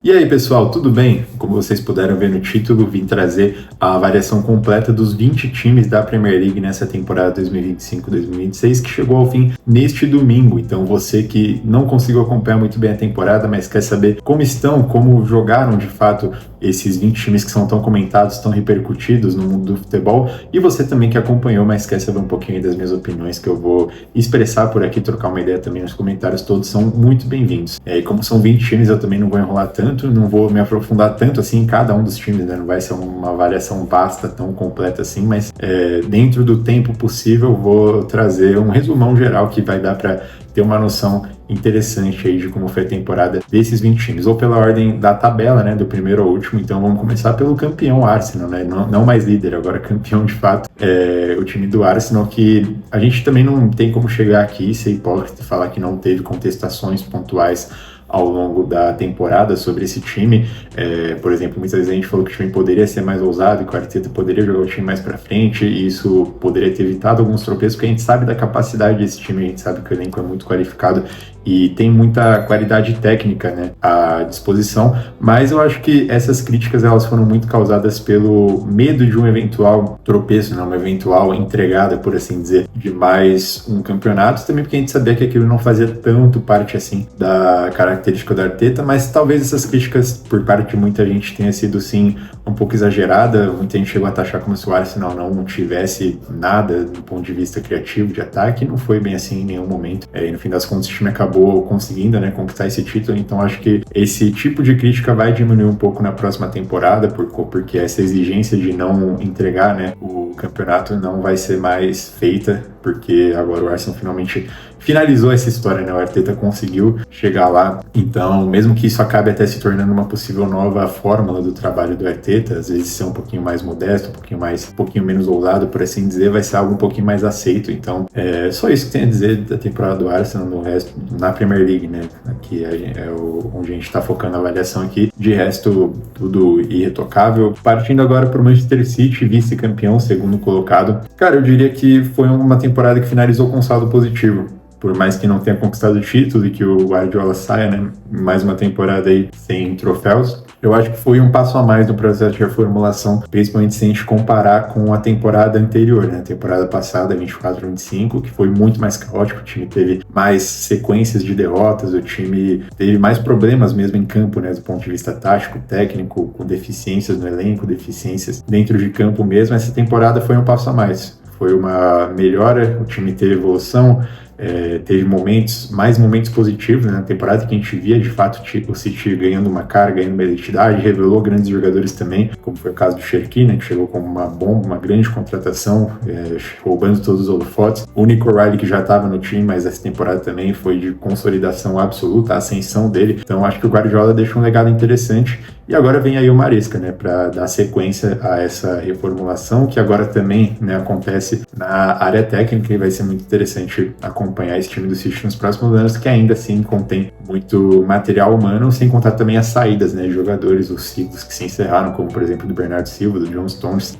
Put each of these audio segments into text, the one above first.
E aí pessoal, tudo bem? Como vocês puderam ver no título, vim trazer a avaliação completa dos 20 times da Premier League nessa temporada 2025-2026, que chegou ao fim neste domingo. Então você que não conseguiu acompanhar muito bem a temporada, mas quer saber como estão, como jogaram de fato esses 20 times que são tão comentados, tão repercutidos no mundo do futebol, e você também que acompanhou, mas quer saber um pouquinho das minhas opiniões que eu vou expressar por aqui, trocar uma ideia também nos comentários, todos são muito bem-vindos. E como são 20 times, eu também não vou enrolar tanto, não vou me aprofundar tanto assim em cada um dos times, né? Não vai ser uma avaliação vasta, tão completa assim, mas dentro do tempo possível vou trazer um resumão geral que vai dar para ter uma noção interessante aí de como foi a temporada desses 20 times, ou pela ordem da tabela, né, do primeiro ao último. Então vamos começar pelo campeão Arsenal, né, não mais líder, agora campeão de fato, o time do Arsenal, que a gente também não tem como chegar aqui e ser hipócrita e falar que não teve contestações pontuais ao longo da temporada sobre esse time. Por exemplo, muitas vezes a gente falou que o time poderia ser mais ousado, que o Arteta poderia jogar o time mais para frente, e isso poderia ter evitado alguns tropeços, porque a gente sabe da capacidade desse time, a gente sabe que o elenco é muito qualificado e tem muita qualidade técnica, né, à disposição, mas eu acho que essas críticas elas foram muito causadas pelo medo de um eventual tropeço, né, uma eventual entregada, por assim dizer, de mais um campeonato, também porque a gente sabia que aquilo não fazia tanto parte assim da característica do Arteta, mas talvez essas críticas por parte de muita gente tenha sido sim um pouco exagerada. Muita gente chegou a taxar como se o Arsenal não tivesse nada do ponto de vista criativo de ataque, não foi bem assim em nenhum momento, e no fim das contas o time acabou conseguindo, né, conquistar esse título. Então acho que esse tipo de crítica vai diminuir um pouco na próxima temporada, porque essa exigência de não entregar, né, o campeonato não vai ser mais feita, porque agora o Arsenal finalmente finalizou essa história, né? O Arteta conseguiu chegar lá, então mesmo que isso acabe até se tornando uma possível nova fórmula do trabalho do Arteta, às vezes ser um pouquinho mais modesto, um pouquinho menos ousado, por assim dizer, vai ser algo um pouquinho mais aceito. Então só isso que tem a dizer da temporada do Arsenal, no resto, na Premier League, né? Aqui onde a gente está focando a avaliação aqui, de resto tudo irretocável. Partindo agora para o Manchester City, vice-campeão, segundo colocado. Cara, eu diria que foi uma temporada que finalizou com saldo positivo. Por mais que não tenha conquistado o título e que o Guardiola saia, né, mais uma temporada aí sem troféus, eu acho que foi um passo a mais no processo de reformulação, principalmente se a gente comparar com a temporada anterior, né, a temporada passada, 24-25, que foi muito mais caótico, o time teve mais sequências de derrotas, o time teve mais problemas mesmo em campo, né, do ponto de vista tático, técnico, com deficiências no elenco, deficiências dentro de campo mesmo. Essa temporada foi um passo a mais, foi uma melhora, o time teve evolução, teve mais momentos positivos, né, na temporada, que a gente via de fato o City ganhando uma cara, ganhando uma identidade, revelou grandes jogadores também, como foi o caso do Cherki, né, que chegou como uma bomba, uma grande contratação, roubando todos os holofotes. O Nico Riley, que já estava no time, mas essa temporada também foi de consolidação absoluta, a ascensão dele. Então acho que o Guardiola deixou um legado interessante. E agora vem aí o Maresca, né, para dar sequência a essa reformulação, que agora também, né, acontece na área técnica, e vai ser muito interessante acompanhar esse time do City nos próximos anos, que ainda assim contém muito material humano, sem contar também as saídas, né, de jogadores, os ciclos que se encerraram, como por exemplo do Bernardo Silva, do John Stones.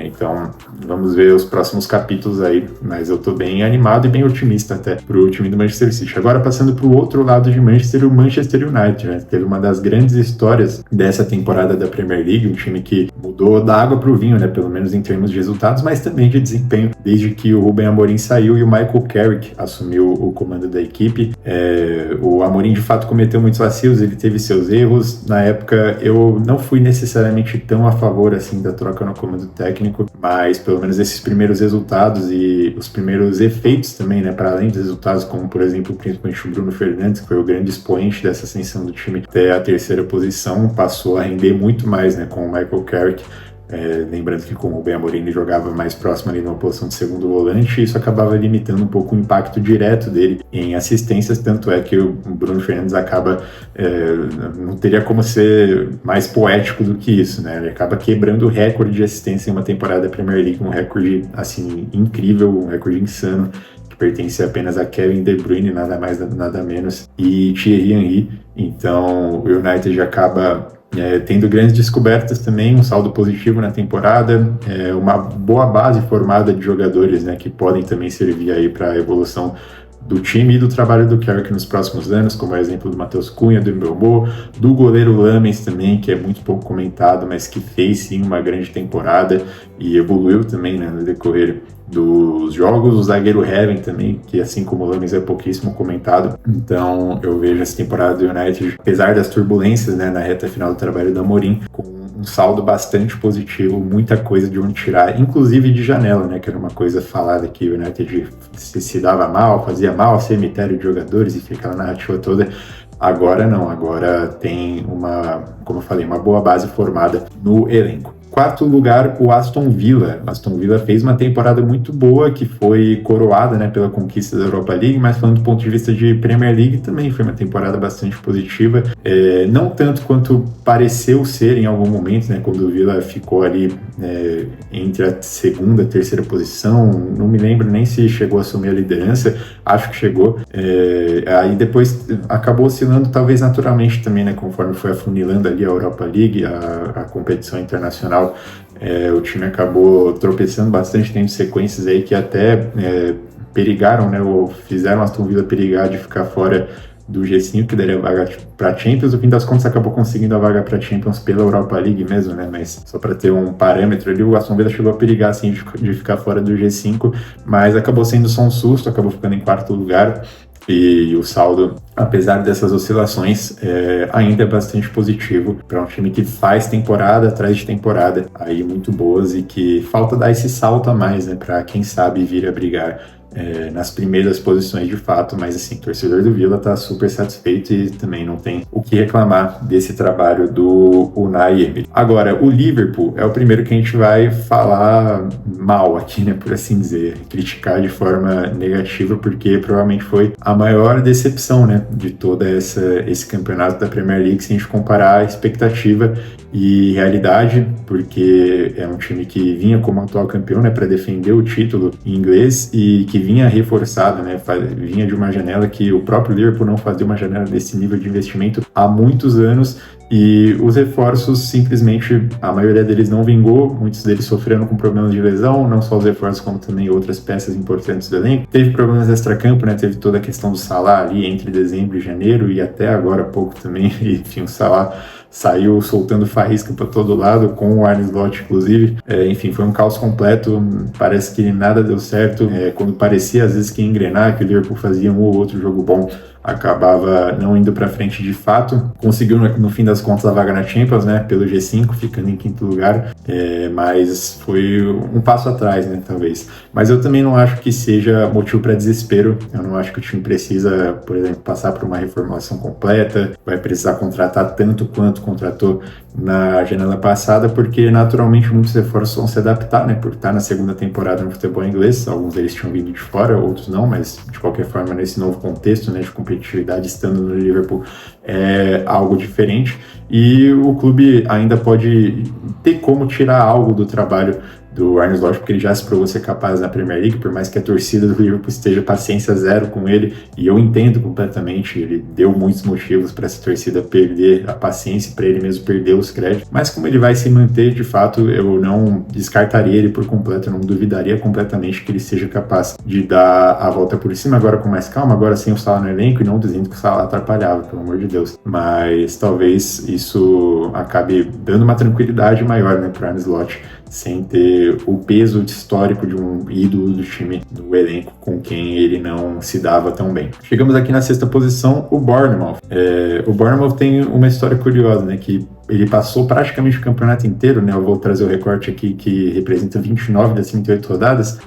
Então vamos ver os próximos capítulos aí, mas eu tô bem animado e bem otimista até pro time do Manchester City. Agora passando pro outro lado de Manchester, o Manchester United, né, teve uma das grandes histórias dessa temporada da Premier League, um time que mudou da água pro vinho, né, pelo menos em termos de resultados, mas também de desempenho, desde que o Ruben Amorim saiu e o Michael Carrick assumiu o comando da equipe. O Amorim de fato cometeu muitos vacilos, ele teve seus erros. Na época eu não fui necessariamente tão a favor assim da troca no comando técnico, mas pelo menos esses primeiros resultados e os primeiros efeitos também, né, para além dos resultados, como por exemplo principalmente o Bruno Fernandes, que foi o grande expoente dessa ascensão do time até a terceira posição, passou a render muito mais, né, com o Michael Carrick. Lembrando que com o Ruben Amorim ele jogava mais próximo ali na posição de segundo volante, e isso acabava limitando um pouco o impacto direto dele em assistências, tanto é que o Bruno Fernandes não teria como ser mais poético do que isso, né? Ele acaba quebrando o recorde de assistência em uma temporada da Premier League, um recorde assim incrível, um recorde insano, que pertence apenas a Kevin De Bruyne, nada mais, nada menos, e Thierry Henry. Então o United acaba tendo grandes descobertas também, um saldo positivo na temporada, uma boa base formada de jogadores, né, que podem também servir aí para a evolução do time e do trabalho do Carrick nos próximos anos, como o exemplo do Matheus Cunha, do Mbeumo, do goleiro Lammens também, que é muito pouco comentado, mas que fez sim uma grande temporada e evoluiu também, né, no decorrer dos jogos. O zagueiro Heaven também, que assim como o Lammens é pouquíssimo comentado. Então eu vejo essa temporada do United, apesar das turbulências, né, na reta final do trabalho do Amorim, com um saldo bastante positivo, muita coisa de onde tirar, inclusive de janela, né, que era uma coisa falada que o United se dava mal, fazia mal, cemitério de jogadores e fica aquela narrativa toda. Agora não, agora tem como eu falei, uma boa base formada no elenco. Quarto lugar, o Aston Villa. O Aston Villa fez uma temporada muito boa, que foi coroada, né, pela conquista da Europa League, mas falando do ponto de vista de Premier League, também foi uma temporada bastante positiva. Não tanto quanto pareceu ser em algum momento, né, quando o Villa ficou ali entre a segunda e terceira posição, não me lembro nem se chegou a assumir a liderança, acho que chegou. Aí depois acabou oscilando, talvez naturalmente também, né, conforme foi afunilando ali a Europa League, a competição internacional. O time acabou tropeçando bastante, tendo sequências aí que até perigaram, né, ou fizeram a Aston Villa perigar de ficar fora do G5, que daria vaga para Champions. No fim das contas, acabou conseguindo a vaga para Champions pela Europa League mesmo, né? Mas só para ter um parâmetro ali, o Aston Villa chegou a perigar assim, de ficar fora do G5, mas acabou sendo só um susto, acabou ficando em quarto lugar. E o saldo, apesar dessas oscilações, ainda é bastante positivo para um time que faz temporada atrás de temporada aí muito boas e que falta dar esse salto a mais, né, para quem sabe vir a brigar nas primeiras posições de fato, mas assim, o torcedor do Villa tá super satisfeito e também não tem o que reclamar desse trabalho do Unai Emery. Agora, o Liverpool é o primeiro que a gente vai falar mal aqui, né, por assim dizer, criticar de forma negativa, porque provavelmente foi a maior decepção, né, de todo esse campeonato da Premier League, se a gente comparar a expectativa e realidade, porque é um time que vinha como atual campeão, né, para defender o título em inglês e que vinha reforçado, né, vinha de uma janela que o próprio Liverpool não fazia uma janela desse nível de investimento há muitos anos, e os reforços simplesmente, a maioria deles não vingou, muitos deles sofreram com problemas de lesão, não só os reforços como também outras peças importantes do elenco. Teve problemas extra-campo, né, teve toda a questão do Salah ali entre dezembro e janeiro e até agora há pouco também, enfim, o Salah saiu soltando faísca para todo lado, com o Arne Slot, inclusive. Enfim, foi um caos completo, parece que nada deu certo. Quando parecia, às vezes, que ia engrenar, que o Liverpool fazia um ou outro jogo bom, acabava não indo para frente de fato. Conseguiu, no fim das contas, a vaga na Champions, né, pelo G5, ficando em quinto lugar, mas foi um passo atrás, né, talvez. Mas eu também não acho que seja motivo para desespero. Eu não acho que o time precisa, por exemplo, passar por uma reformulação completa, vai precisar contratar tanto quanto contratou na janela passada, porque naturalmente muitos reforços vão se adaptar, né, por estar na segunda temporada no futebol inglês. Alguns deles tinham vindo de fora, outros não, mas de qualquer forma nesse novo contexto, né, de competitividade estando no Liverpool é algo diferente, e o clube ainda pode ter como tirar algo do trabalho do Arne Slot, porque ele já se provou ser capaz na Premier League, por mais que a torcida do Liverpool esteja paciência zero com ele, e eu entendo completamente, ele deu muitos motivos para essa torcida perder a paciência, para ele mesmo perder os créditos, mas como ele vai se manter, de fato, eu não descartaria ele por completo, eu não duvidaria completamente que ele seja capaz de dar a volta por cima, agora com mais calma, agora sem o Salah no elenco, e não dizendo que o Salah atrapalhava, pelo amor de Deus, mas talvez isso acabe dando uma tranquilidade maior, né, para o Arne Slot, sem ter o peso histórico de um ídolo do time no elenco com quem ele não se dava tão bem. Chegamos aqui na sexta posição, o Bournemouth. O Bournemouth tem uma história curiosa, né, que ele passou praticamente o campeonato inteiro, né, eu vou trazer o recorte aqui que representa 29 das 38 rodadas,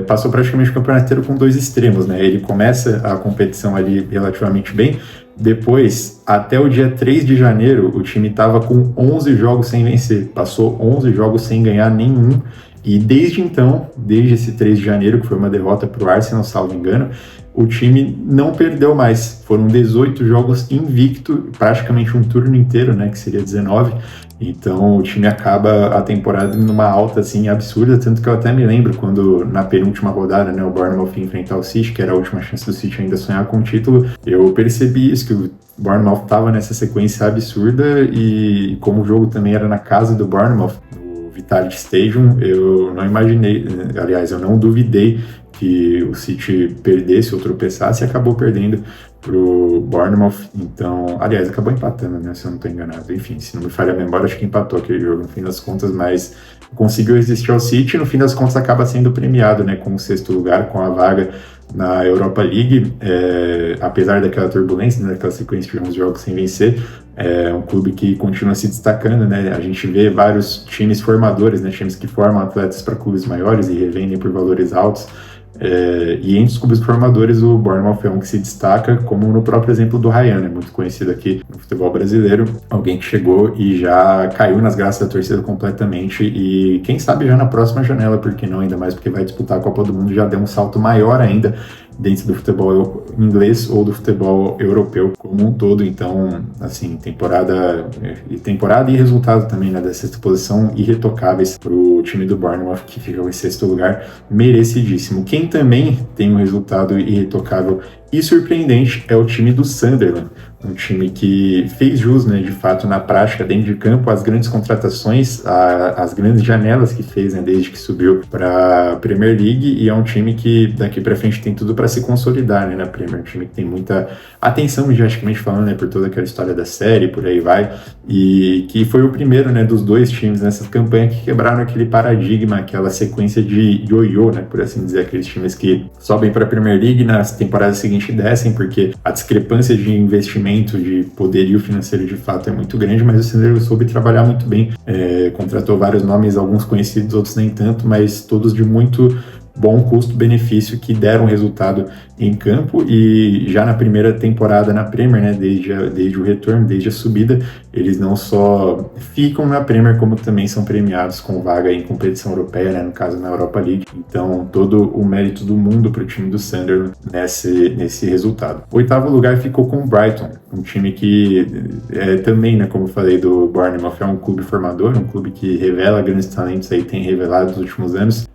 passou praticamente o campeonato inteiro com dois extremos, né, ele começa a competição ali relativamente bem, depois, até o dia 3 de janeiro, o time estava com 11 jogos sem vencer, passou 11 jogos sem ganhar nenhum, e desde então, desde esse 3 de janeiro, que foi uma derrota para o Arsenal, salvo engano, o time não perdeu mais, foram 18 jogos invicto, praticamente um turno inteiro, né, que seria 19, então o time acaba a temporada numa alta assim absurda, tanto que eu até me lembro quando na penúltima rodada, né, o Bournemouth ia enfrentar o City, que era a última chance do City ainda sonhar com o título, eu percebi isso, que o Bournemouth estava nessa sequência absurda, e como o jogo também era na casa do Bournemouth, no Vitality Stadium, eu não imaginei, aliás, eu não duvidei que o City perdesse ou tropeçasse, e acabou perdendo pro Bournemouth. Então, aliás, acabou empatando, né, se eu não estou enganado. Enfim, se não me falha a memória, acho que empatou aquele jogo no fim das contas, mas conseguiu resistir ao City e no fim das contas acaba sendo premiado, né, com o 6º lugar, com a vaga na Europa League, apesar daquela turbulência, né, daquela sequência de 11 jogos sem vencer. É um clube que continua se destacando, né? A gente vê vários times formadores, né, times que formam atletas para clubes maiores e revendem por valores altos. E entre os clubes formadores, o Bournemouth é um que se destaca, como no próprio exemplo do Ryan, né, muito conhecido aqui no futebol brasileiro, alguém que chegou e já caiu nas graças da torcida completamente, e quem sabe já na próxima janela, porque não, ainda mais porque vai disputar a Copa do Mundo, já deu um salto maior ainda dentro do futebol inglês ou do futebol europeu como um todo. Então, assim, temporada e resultado também, né, dessa posição irretocáveis para o time do Bournemouth, que fica em 6º lugar, merecidíssimo. Quem também tem um resultado irretocável e surpreendente é o time do Sunderland, um time que fez jus, né, de fato, na prática, dentro de campo, as grandes contratações, as grandes janelas que fez, né, desde que subiu para a Premier League, e é um time que daqui para frente tem tudo para se consolidar, né, na Premier. Um time que tem muita atenção mediaticamente falando, né, por toda aquela história da série, por aí vai, e que foi o primeiro, né, dos dois times nessa campanha que quebraram aquele paradigma, aquela sequência de ioiô, né, por assim dizer, aqueles times que sobem para a Premier League nas temporadas seguintes descem, porque a discrepância de investimento, de poderio financeiro de fato é muito grande, mas o Sunderland soube trabalhar muito bem, contratou vários nomes, alguns conhecidos, outros nem tanto, mas todos de muito bom custo-benefício, que deram resultado em campo. E já na primeira temporada na Premier, né, desde o retorno, desde a subida, eles não só ficam na Premier, como também são premiados com vaga em competição europeia, né, no caso na Europa League. Então, todo o mérito do mundo para o time do Sunderland nesse resultado. O 8º lugar ficou com o Brighton, um time que também, né, como eu falei do Bournemouth, é um clube formador, um clube que revela grandes talentos, aí tem revelado nos últimos anos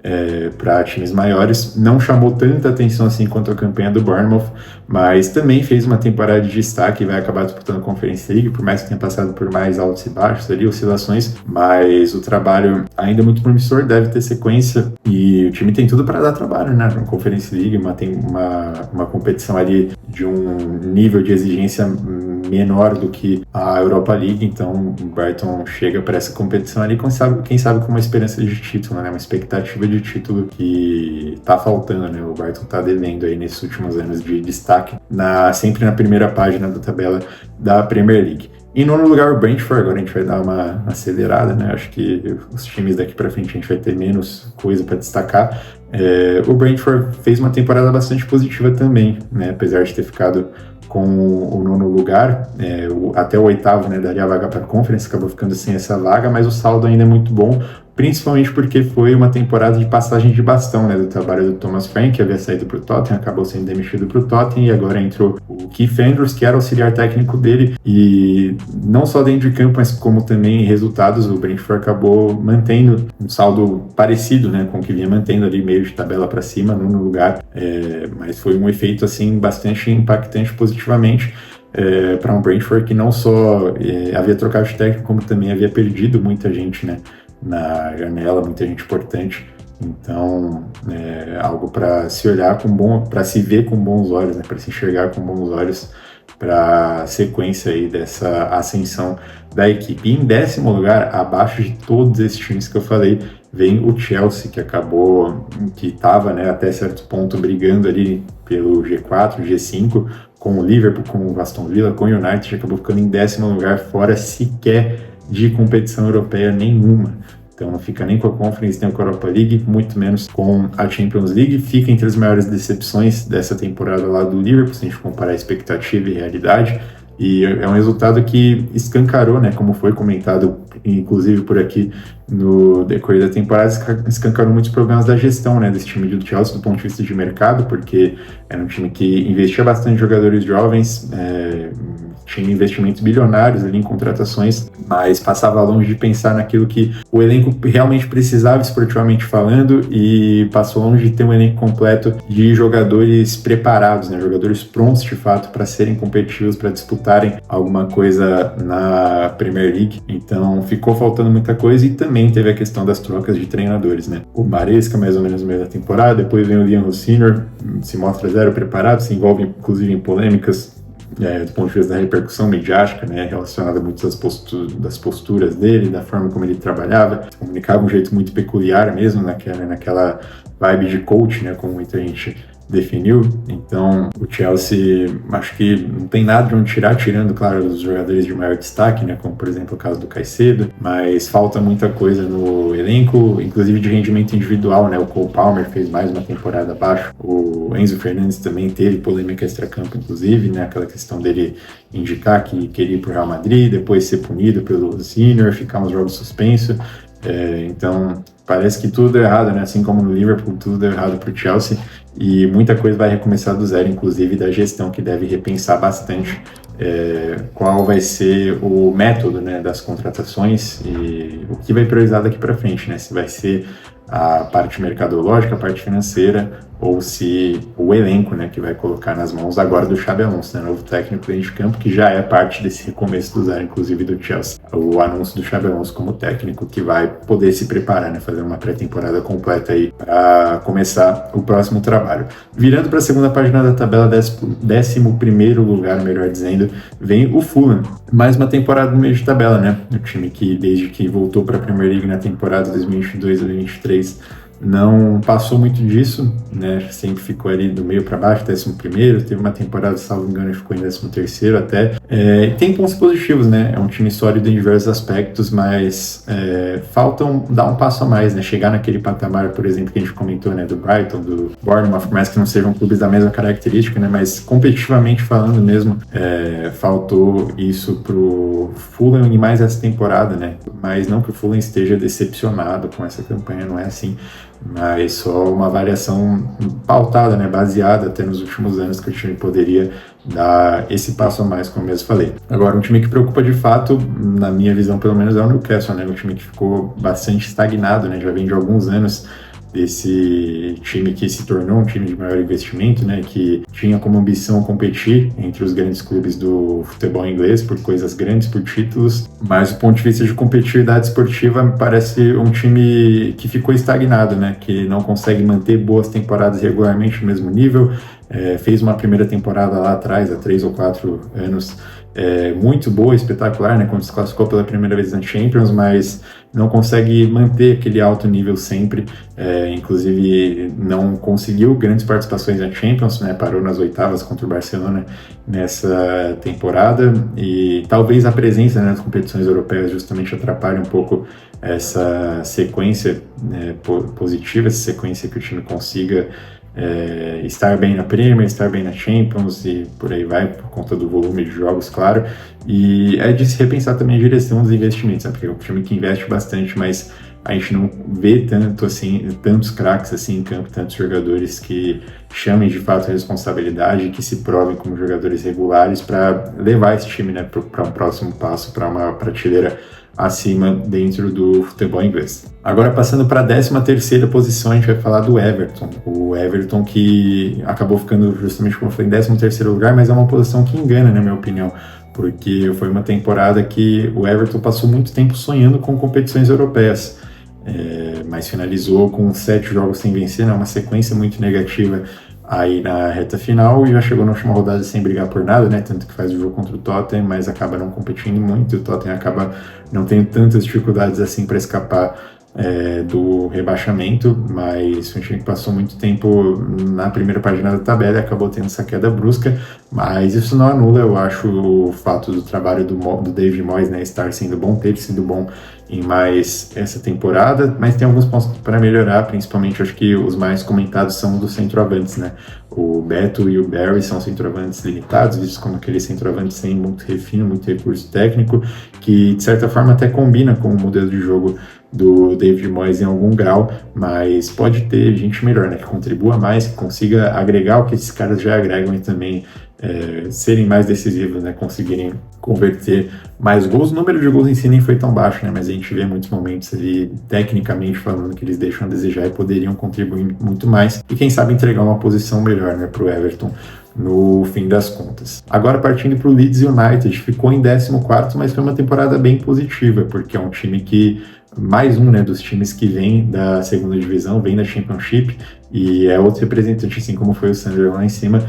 para times maiores. Não chamou tanta atenção assim quanto a campanha do Bournemouth, mas também fez uma temporada de destaque e vai acabar disputando a Conference League, por mais que tenha passado por mais altos e baixos ali, oscilações, mas o trabalho ainda é muito promissor, deve ter sequência, e o time tem tudo para dar trabalho, né, na Conference League, tem uma competição ali de um nível de exigência menor do que a Europa League. Então o Brighton chega para essa competição ali, quem sabe com uma esperança de título, né, uma expectativa de título que tá faltando, né, o Brighton tá devendo aí nesses últimos anos de destaque, sempre na primeira página da tabela da Premier League. Em 9º lugar, o Brentford. Agora a gente vai dar uma acelerada, né? Acho que os times daqui para frente a gente vai ter menos coisa para destacar. O Brentford fez uma temporada bastante positiva também, né? Apesar de ter ficado com o 9º lugar, até o 8º, né, daria a vaga para a Conference, acabou ficando sem essa vaga, mas o saldo ainda é muito bom, principalmente porque foi uma temporada de passagem de bastão, né, do trabalho do Thomas Frank, que havia saído para o Tottenham, acabou sendo demitido para o Tottenham, e agora entrou o Keith Andrews, que era auxiliar técnico dele, e não só dentro de campo, mas como também em resultados, o Brentford acabou mantendo um saldo parecido, né, com o que vinha mantendo ali, meio de tabela para cima, 9º lugar, mas foi um efeito assim bastante impactante positivamente, para um Brentford que não só havia trocado de técnico, como também havia perdido muita gente, né, na janela, muita gente importante. Então, algo para se olhar para se ver com bons olhos, né, para se enxergar com bons olhos para a sequência aí dessa ascensão da equipe. E em 10º lugar, abaixo de todos esses times que eu falei, vem o Chelsea, que estava, né, até certo ponto brigando ali pelo G4, G5, com o Liverpool, com o Aston Villa, com o United, acabou ficando em 10º lugar, fora sequer de competição europeia nenhuma. Então não fica nem com a Conference, nem com a Europa League, muito menos com a Champions League. Fica entre as maiores decepções dessa temporada lá do Liverpool, se a gente comparar a expectativa e realidade. E é um resultado que escancarou, né, como foi comentado, inclusive por aqui no decorrer da temporada, escancarou muitos problemas da gestão, né, desse time do Chelsea do ponto de vista de mercado, porque era um time que investia bastante em jogadores jovens, tinha investimentos bilionários ali em contratações, mas passava longe de pensar naquilo que o elenco realmente precisava esportivamente falando e passou longe de ter um elenco completo de jogadores preparados, né? Jogadores prontos de fato para serem competitivos, para disputarem alguma coisa na Premier League. Então ficou faltando muita coisa e também teve a questão das trocas de treinadores, né? O Maresca mais ou menos no meio da temporada, depois vem o Liam Senior, se mostra zero preparado, se envolve inclusive em polêmicas do ponto de vista da repercussão midiática, né, relacionada a muitas das posturas dele, da forma como ele trabalhava, se comunicava de um jeito muito peculiar mesmo, naquela vibe de coach, né, como muita gente definiu. Então o Chelsea, acho que não tem nada de onde tirar, tirando, claro, os jogadores de maior destaque, né, como por exemplo o caso do Caicedo, mas falta muita coisa no elenco, inclusive de rendimento individual, né? O Cole Palmer fez mais uma temporada abaixo, o Enzo Fernandes também teve polêmica extracampo, inclusive, né, aquela questão dele indicar que queria ir para o Real Madrid, depois ser punido pelo Senior, ficar uns jogos suspenso. Então parece que tudo deu errado, né? Assim como no Liverpool, tudo deu errado para o Chelsea e muita coisa vai recomeçar do zero, inclusive da gestão, que deve repensar bastante qual vai ser o método, né, das contratações e o que vai priorizar daqui para frente, né? Se vai ser a parte mercadológica, a parte financeira, ou se o elenco, né, que vai colocar nas mãos agora do Xabi Alonso, né, novo técnico dentro de campo, que já é parte desse recomeço do zero, inclusive do Chelsea. O anúncio do Xabi Alonso como técnico que vai poder se preparar, né, fazer uma pré-temporada completa aí para começar o próximo trabalho. Virando para a segunda página da tabela, 11º lugar, melhor dizendo, vem o Fulham. Mais uma temporada no meio de tabela, né? O time que desde que voltou para a Premier League na temporada 2022-2023 não passou muito disso, né? Sempre ficou ali do meio para baixo, 11º, teve uma temporada, salvo engano, e ficou em 13º até. Tem pontos positivos, né? É um time sólido em diversos aspectos, mas faltam dar um passo a mais, né? Chegar naquele patamar, por exemplo, que a gente comentou, né? Do Brighton, do Bournemouth, por mais que não sejam clubes da mesma característica, né? Mas competitivamente falando mesmo, faltou isso pro Fulham e mais essa temporada, né? Mas não que o Fulham esteja decepcionado com essa campanha, não é assim, mas só uma variação pautada, né, baseada até nos últimos anos que o time poderia dar esse passo a mais, como eu mesmo falei. Agora, um time que preocupa de fato, na minha visão pelo menos, é o Newcastle, né, um time que ficou bastante estagnado, né, já vem de alguns anos desse time que se tornou um time de maior investimento, né, que tinha como ambição competir entre os grandes clubes do futebol inglês por coisas grandes, por títulos, mas do ponto de vista de competitividade esportiva me parece um time que ficou estagnado, né, que não consegue manter boas temporadas regularmente no mesmo nível. Fez uma primeira temporada lá atrás, há 3 ou 4 anos, muito boa, espetacular, né, quando se classificou pela primeira vez na Champions, mas não consegue manter aquele alto nível sempre, inclusive não conseguiu grandes participações na Champions, né, parou nas oitavas contra o Barcelona nessa temporada, e talvez a presença, né, nas competições europeias justamente atrapalhe um pouco essa sequência, né, positiva, essa sequência que o time consiga estar bem na Premier, estar bem na Champions e por aí vai, por conta do volume de jogos, claro. E é de se repensar também a direção dos investimentos, né? Porque é um time que investe bastante, mas a gente não vê tanto assim, tantos craques assim em campo, tantos jogadores que chamem de fato a responsabilidade, que se provem como jogadores regulares para levar esse time, né, para um próximo passo, para uma prateleira acima dentro do futebol inglês. Agora, passando para a 13ª posição, a gente vai falar do Everton. O Everton que acabou ficando justamente, como eu falei, em 13º lugar, mas é uma posição que engana, na minha opinião, porque foi uma temporada que o Everton passou muito tempo sonhando com competições europeias, mas finalizou com 7 jogos sem vencer, né, uma sequência muito negativa aí na reta final, e já chegou na última rodada sem brigar por nada, né? Tanto que faz o jogo contra o Tottenham, mas acaba não competindo muito, e o Tottenham acaba não tendo tantas dificuldades assim para escapar do rebaixamento, mas foi um time que passou muito tempo na primeira página da tabela e acabou tendo essa queda brusca, mas isso não anula, eu acho, o fato do trabalho do David Moyes, né, estar sendo bom, ter sido bom em mais essa temporada, mas tem alguns pontos para melhorar, principalmente acho que os mais comentados são dos centroavantes, né? O Beto e o Barry são centroavantes limitados, vistos como aqueles centroavantes sem muito refino, muito recurso técnico, que de certa forma até combina com o modelo de jogo do David Moyes em algum grau, mas pode ter gente melhor, né, que contribua mais, que consiga agregar o que esses caras já agregam e também serem mais decisivos, né, conseguirem converter mais gols. O número de gols em si nem foi tão baixo, né, mas a gente vê muitos momentos ali, tecnicamente falando, que eles deixam a desejar e poderiam contribuir muito mais e quem sabe entregar uma posição melhor, né, para o Everton no fim das contas. Agora partindo para o Leeds United, ficou em 14º, mas foi uma temporada bem positiva, porque é um time que, mais um, né, dos times que vem da segunda divisão, vem da Championship, e é outro representante, assim como foi o Sunderland lá em cima,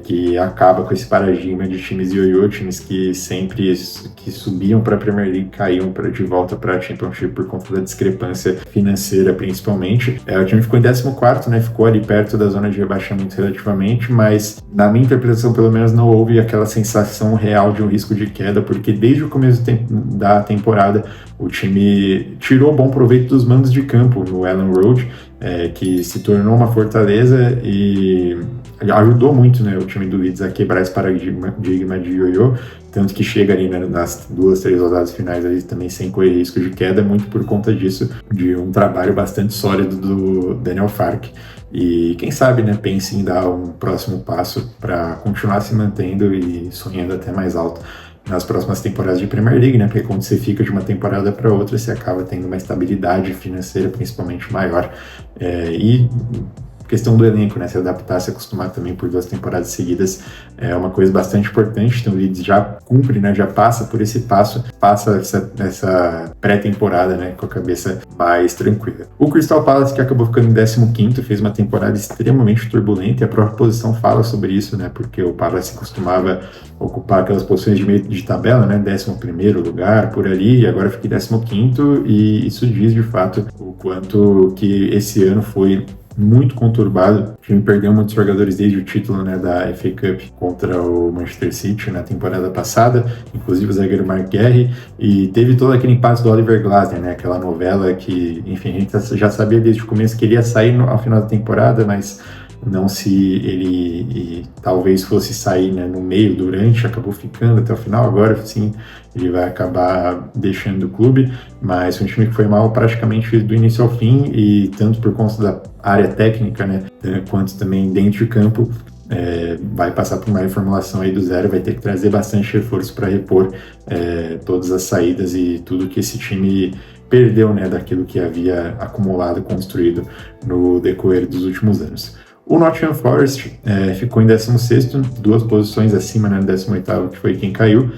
que acaba com esse paradigma de times ioiô, times que sempre que subiam para a Premier League caíam de volta para a Championship por conta da discrepância financeira, principalmente. O time ficou em 14º, né, ficou ali perto da zona de rebaixamento relativamente, mas na minha interpretação, pelo menos, não houve aquela sensação real de um risco de queda, porque desde o começo da temporada o time tirou bom proveito dos mandos de campo no Elland Road, que se tornou uma fortaleza e ajudou muito, né, o time do Leeds a quebrar esse paradigma de ioiô, tanto que chega ali, né, nas 2-3 rodadas finais ali também sem correr risco de queda, muito por conta disso, de um trabalho bastante sólido do Daniel Farke. E quem sabe, né, pense em dar um próximo passo para continuar se mantendo e sonhando até mais alto nas próximas temporadas de Premier League, né? Porque quando você fica de uma temporada para outra, você acaba tendo uma estabilidade financeira principalmente maior. E questão do elenco, né? Se adaptar, se acostumar também por 2 temporadas seguidas é uma coisa bastante importante. Então o Leeds já cumpre, né? Já passa por esse passo, passa essa pré-temporada, né? Com a cabeça mais tranquila. O Crystal Palace, que acabou ficando em 15º, fez uma temporada extremamente turbulenta e a própria posição fala sobre isso, né? Porque o Palace costumava ocupar aquelas posições de meio de tabela, né? 11º lugar, por ali, e agora fica em 15º, e isso diz de fato o quanto que esse ano foi muito conturbado. O time perdeu muitos jogadores desde o título, né, da FA Cup contra o Manchester City na temporada passada, inclusive o zagueiro Mark Guehi, e teve todo aquele impacto do Oliver Glasner, né, aquela novela que, enfim, a gente já sabia desde o começo que ele ia sair ao final da temporada, mas não se ele talvez fosse sair, né, no meio, durante, acabou ficando até o final. Agora sim ele vai acabar deixando o clube, mas foi um time que foi mal praticamente do início ao fim, e tanto por conta da área técnica, né, quanto também dentro de campo, vai passar por uma reformulação aí do zero, vai ter que trazer bastante reforço para repor todas as saídas e tudo que esse time perdeu, né, daquilo que havia acumulado, construído no decorrer dos últimos anos. O Nottingham Forest ficou em 16º, 2 posições acima, né, no 18º, que foi quem caiu,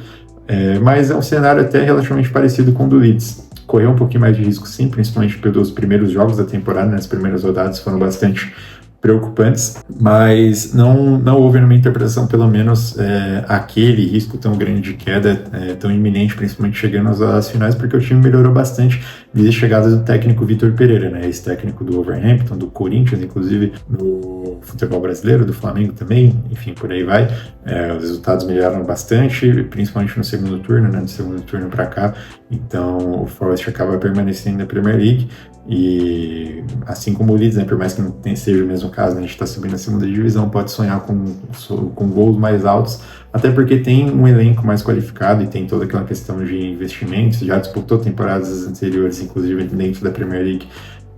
mas é um cenário até relativamente parecido com o do Leeds. Correu um pouquinho mais de risco, sim, principalmente pelos primeiros jogos da temporada, né, as primeiras rodadas foram bastante preocupantes, mas não houve, na minha interpretação, pelo menos, aquele risco tão grande de queda, tão iminente, principalmente chegando às finais, porque o time melhorou bastante desde a chegada do técnico Vitor Pereira, né, esse técnico do Wolverhampton, do Corinthians, inclusive, no futebol brasileiro, do Flamengo também, enfim, por aí vai. Os resultados melhoraram bastante, principalmente no segundo turno, né, do segundo turno para cá, então o Forest acaba permanecendo na Premier League. E assim como o Leeds, né, por mais que não seja o mesmo caso, né, a gente está subindo a segunda divisão, pode sonhar com gols mais altos, até porque tem um elenco mais qualificado e tem toda aquela questão de investimentos, já disputou temporadas anteriores, inclusive dentro da Premier League,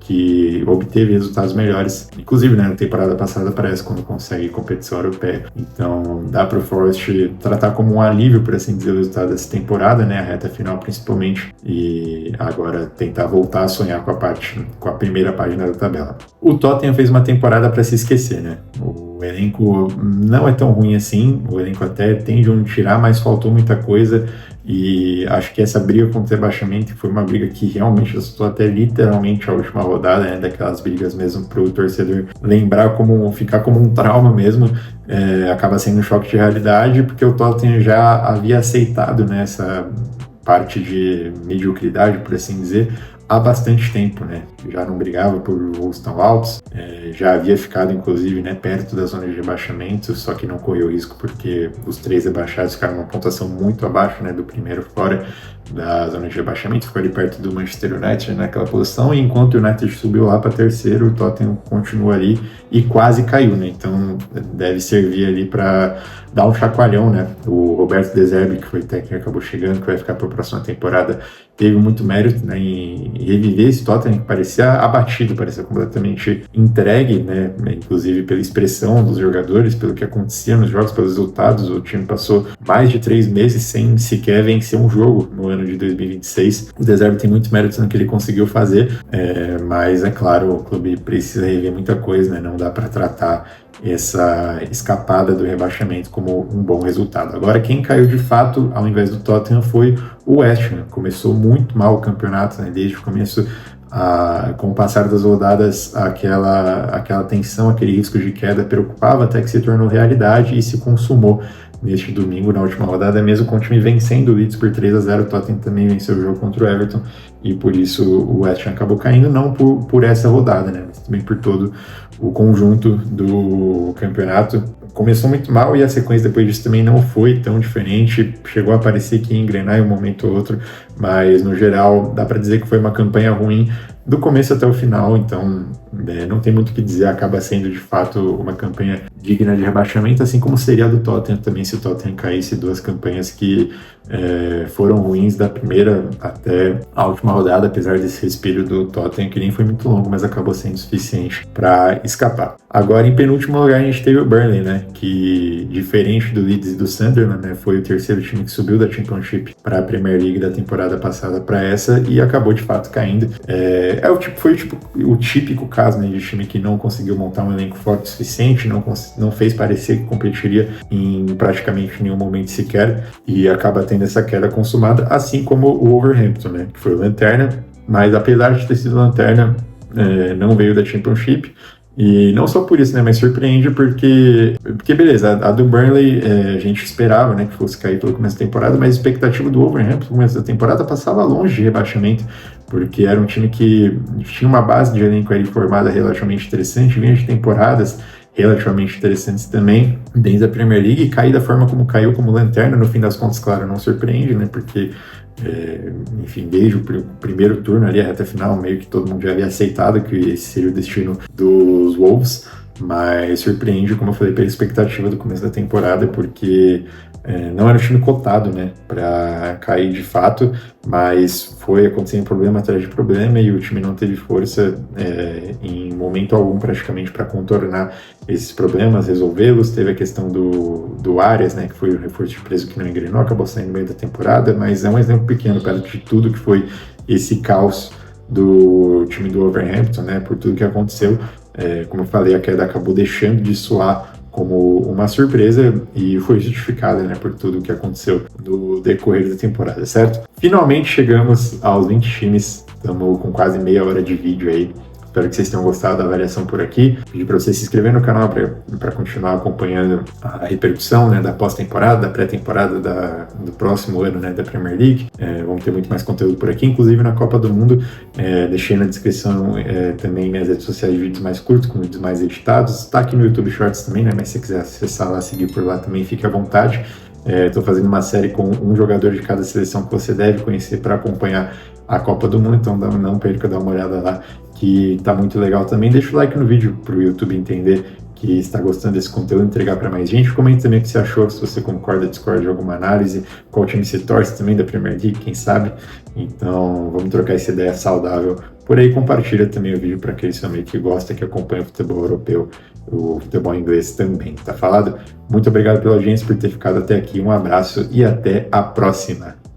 que obteve resultados melhores, inclusive, né, na temporada passada parece, quando consegue competição europeia. Então dá para o Forest tratar como um alívio, por assim dizer, o resultado dessa temporada, né, a reta final principalmente, e agora tentar voltar a sonhar com a primeira página da tabela. O Tottenham fez uma temporada para se esquecer, né? O elenco não é tão ruim assim, o elenco até tem de onde tirar, mas faltou muita coisa. E acho que essa briga contra o rebaixamento foi uma briga que realmente assustou até literalmente a última rodada, né, daquelas brigas mesmo para o torcedor lembrar, ficar como um trauma mesmo, acaba sendo um choque de realidade, porque o Tottenham já havia aceitado, né, essa parte de mediocridade, por assim dizer, há bastante tempo, né? Já não brigava por voos tão altos, já havia ficado, inclusive, né, perto da zona de rebaixamento, só que não correu risco porque os 3 rebaixados ficaram numa pontuação muito abaixo, né, do primeiro fora, da zona de rebaixamento, ficou ali perto do Manchester United naquela posição, e enquanto o United subiu lá para terceiro, o Tottenham continua ali e quase caiu, né? Então deve servir ali para dar um chacoalhão, né? O Roberto De Zerbi, que foi técnico, acabou chegando, que vai ficar para a próxima temporada, teve muito mérito, né, em reviver esse Tottenham que parecia abatido, parecia completamente entregue, né, inclusive pela expressão dos jogadores, pelo que acontecia nos jogos, pelos resultados. O time passou mais de 3 meses sem sequer vencer um jogo no ano de 2026. O De Zerbi tem muito mérito no que ele conseguiu fazer, mas é claro, o clube precisa rever muita coisa, né, não dá para tratar essa escapada do rebaixamento como um bom resultado. Agora, quem caiu de fato, ao invés do Tottenham, foi o West Ham. Começou muito mal o campeonato, né? Desde o começo, com o passar das rodadas, aquela tensão, aquele risco de queda preocupava, até que se tornou realidade e se consumou neste domingo, na última rodada, mesmo com o time vencendo o Leeds por 3-0, o Tottenham também venceu o jogo contra o Everton, e por isso o West Ham acabou caindo, não por essa rodada, né, mas também por todo o conjunto do campeonato. Começou muito mal e a sequência depois disso também não foi tão diferente, chegou a parecer que ia engrenar em um momento ou outro, mas no geral dá para dizer que foi uma campanha ruim do começo até o final, então não tem muito o que dizer, acaba sendo de fato uma campanha digna de rebaixamento, assim como seria a do Tottenham também, se o Tottenham caísse. Duas campanhas que foram ruins da primeira até a última rodada, apesar desse respiro do Tottenham, que nem foi muito longo, mas acabou sendo suficiente para escapar. Agora, em penúltimo lugar, a gente teve o Burnley, né, que diferente do Leeds e do Sunderland, né, foi o terceiro time que subiu da Championship para a Premier League da temporada passada para essa e acabou de fato caindo. Foi o típico caso, né, de time que não conseguiu montar um elenco forte o suficiente, não fez parecer que competiria em praticamente nenhum momento sequer e acaba tendo essa queda consumada, assim como o Wolverhampton, né, que foi o lanterna, mas apesar de ter sido lanterna, não veio da Championship. E não só por isso, né, mas surpreende porque beleza, a do Burnley a gente esperava, né, que fosse cair pelo começo da temporada, mas a expectativa do Wolverhampton no começo da temporada passava longe de rebaixamento, porque era um time que tinha uma base de elenco aí formada relativamente interessante, vinha de temporadas relativamente interessantes também dentro da Premier League, e cair da forma como caiu, como lanterna, no fim das contas, claro, não surpreende, né, porque enfim, desde o primeiro turno ali, a reta final, meio que todo mundo já havia aceitado que esse seria o destino dos Wolves, mas surpreende, como eu falei, pela expectativa do começo da temporada, porque não era um time cotado, né, para cair de fato, mas foi acontecendo problema atrás de problema e o time não teve força em momento algum praticamente para contornar esses problemas, resolvê-los. Teve a questão do Arias, né, que foi o reforço de preço que não engrenou, acabou saindo no meio da temporada, mas é um exemplo pequeno perto de tudo que foi esse caos do time do Wolverhampton, né, por tudo que aconteceu. Como eu falei, a queda acabou deixando de soar como uma surpresa e foi justificada, né, por tudo que aconteceu no decorrer da temporada, certo? Finalmente chegamos aos 20 times, estamos com quase meia hora de vídeo aí. Espero que vocês tenham gostado da avaliação por aqui. Pedir para vocês se inscreverem no canal para continuar acompanhando a repercussão, né, da pós-temporada, da pré-temporada do próximo ano, né, da Premier League. Vamos ter muito mais conteúdo por aqui, inclusive na Copa do Mundo. Deixei na descrição também minhas redes sociais de vídeos mais curtos, com vídeos mais editados. Está aqui no YouTube Shorts também, né, mas se você quiser acessar lá, seguir por lá também, fique à vontade. Estou fazendo uma série com um jogador de cada seleção que você deve conhecer para acompanhar a Copa do Mundo, então não perca, dá uma olhada lá, que tá muito legal também. Deixa o like no vídeo para o YouTube entender que está gostando desse conteúdo, entregar para mais gente. Comente também o que você achou, se você concorda, discorda de alguma análise, qual time você torce também da Premier League, quem sabe. Então vamos trocar essa ideia saudável por aí. Compartilha também o vídeo para aqueles também que gostam, que acompanham o futebol europeu, o futebol inglês também, tá falado? Muito obrigado pela audiência, por ter ficado até aqui, um abraço e até a próxima!